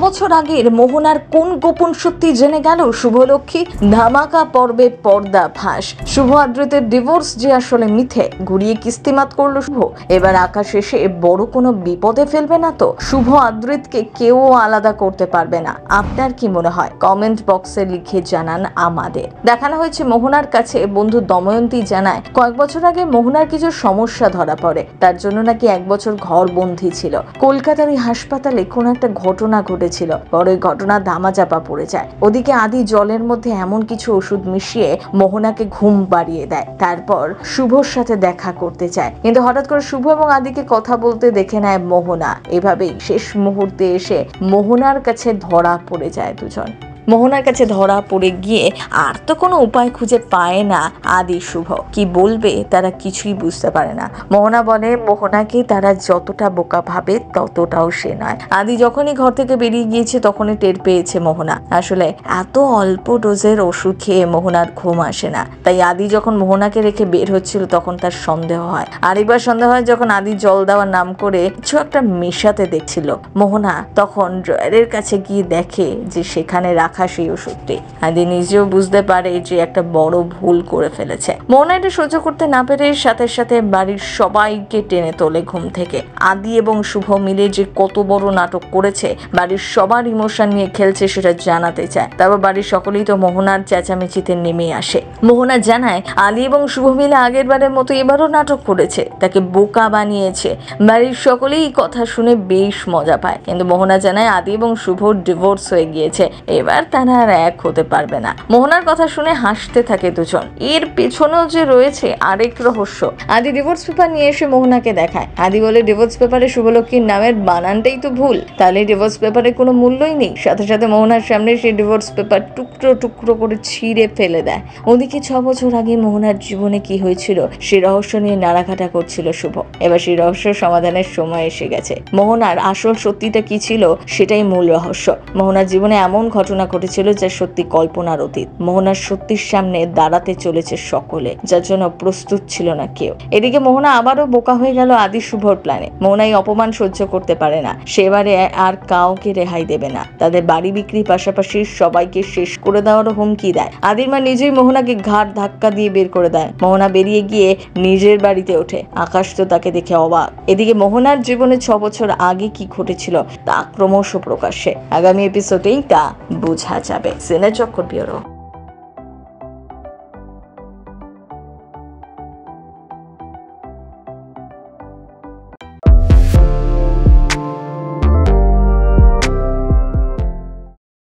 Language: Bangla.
বছর আগের মোহনার কোন গোপন সত্যি জেনে গেল শুভলক্ষ্মী? ধামাকা পর্বে পর্দা ফাঁস। শুভ আদ্রিতের ডিভোর্স যে আসলে মিথ্যে, ঘুরিয়ে কিস্তিমাত করলো শুভ। এবার আকাশ এসে বড় কোনো বিপদে ফেলবে না তো? শুভ আদ্রিতকে কেউ আলাদা করতে পারবে না। আপনার কি মনে হয়? কমেন্ট বক্সে লিখে জানান আমাদের। দেখানো হয়েছে মোহনার কাছে বন্ধু দময়ন্তী জানায় কয়েক বছর আগে মোহনার কিছু সমস্যা ধরা পড়ে, তার জন্য নাকি 1 বছর ঘর বন্দী ছিল। কলকাতার এই হাসপাতালে কোন একটা ঘটনা ঘটেছিল, পরে ঘটনা ধামাচাপা পড়ে যায়। ওদিকে আদি জলের মধ্যে এমন কিছু ওষুধ মিশিয়ে মোহনাকে ঘুম পাড়িয়ে দেয়, তারপর শুভর সাথে দেখা করতে চায়, কিন্তু হঠাৎ করে শুভ এবং আদিকে কথা বলতে দেখে নেয় মোহনা। এভাবেই শেষ মুহূর্তে এসে মোহনার কাছে ধরা পড়ে যায় দুজন। মোহনার কাছে ধরা পড়ে গিয়ে আর তো কোনো উপায় খুঁজে পায় না আদি শুভ। কি বলবে তারা কিছুই বুঝতে পারে না। মোহনা বলে মোহনাকে তারা যতটা বোকা ভাবে ততটাও সে নয়। আদি যখনই ঘর থেকে বেরিয়ে গিয়েছে তখনই টের পেয়েছে মোহনা আসলে এত অল্প ডোজের ওষুধ খেয়ে মোহনার ঘুম আসে না। তাই আদি যখন মোহনাকে রেখে বের হচ্ছিল তখন তার সন্দেহ হয়। আর এবার সন্দেহ হয় যখন আদি জল দেওয়ার নাম করে কিছু একটা মেশাতে দেখছিল। মোহনা তখন ড্রয়ারের কাছে গিয়ে দেখে যে সেখানে সেই ওষুধটি। আদি নিজেও বুঝতে পারে যে একটা বড় ভুল করে ফেলেছে। মোহনা এটা সহ্য করতে না পেরে সাথে সাথে বাড়ির সবাইকে টেনে তোলে ঘুম থেকে। আদি এবং শুভ মিলে যে কত বড় নাটক করেছে, বাড়ির সবার ইমোশন নিয়ে খেলছে সেটা জানাতে চায়। তারপর বাড়ির সকলেই তো মোহনার চেঁচামেচিতে নেমে আসে। মোহনা জানায় আদি এবং শুভ মিলে আগের বারের মতো এবারও নাটক করেছে, তাকে বোকা বানিয়েছে। বাড়ির সকলেই কথা শুনে বেশ মজা পায়, কিন্তু মোহনা জানায় আদি এবং শুভ ডিভোর্স হয়ে গিয়েছে, এবার তারা আর এক হতে পারবে না। মোহনার কথা শুনে হাসতে থাকে দুজন। এর পেছনেও যে রয়েছে আরেক রহস্য। আদি ডিভোর্স পেপার নিয়ে এসে মোহনাকে দেখায়। আদি বলে ডিভোর্স পেপারে শুভলক্ষ্মীর নামের বানানটাই তো ভুল, তাহলে ডিভোর্স পেপারে কোনো মূল্যই নেই। সাথে সাথে মোহনার সামনে সেই ডিভোর্স পেপার টুকরো টুকরো করে ছিঁড়ে ফেলে দেয়। ওদিকে 6 বছর আগে মোহনার জীবনে কি হয়েছিল সেই রহস্য নিয়ে নাড়াঘাটা করছিল শুভ। এবার সেই রহস্য সমাধানের সময় এসে গেছে। মোহনার আসল সত্যিটা কি ছিল সেটাই মূল রহস্য। মোহনার জীবনে এমন ঘটনা ঘটেছিল যা সত্যি কল্পনার অতীত। মোহনার সত্যির সামনে দাঁড়াতে চলেছে সকলে, যার জন্য প্রস্তুত ছিল না কেউ। এদিকে মোহনা আবারও বোকা হয়ে গেল আদি শুভর প্ল্যানে। মোহনা এই অপমান সহ্য করতে পারে না, সেবারে আর কাউকে রেহাই দেবে না। তাদের বাড়ি বিক্রির পাশাপাশি সবাইকে শেষ করে দেওয়ারও হুমকি দেয়। আদির মা নিজেই মোহনাকে ঘাড় ধাক্কা দিয়ে বের করে দেয়। মোহনা বেরিয়ে গিয়ে নিজের বাড়িতে ওঠে। আকাশ তো তাকে দেখে অবাক। এদিকে মোহনার জীবনে 6 বছর আগে কি ঘটেছিল তা ক্রমশ প্রকাশ্যে। আগামী এপিসোডেই তা বোঝা যাবে। সিনে চক্কর ব্যুরো।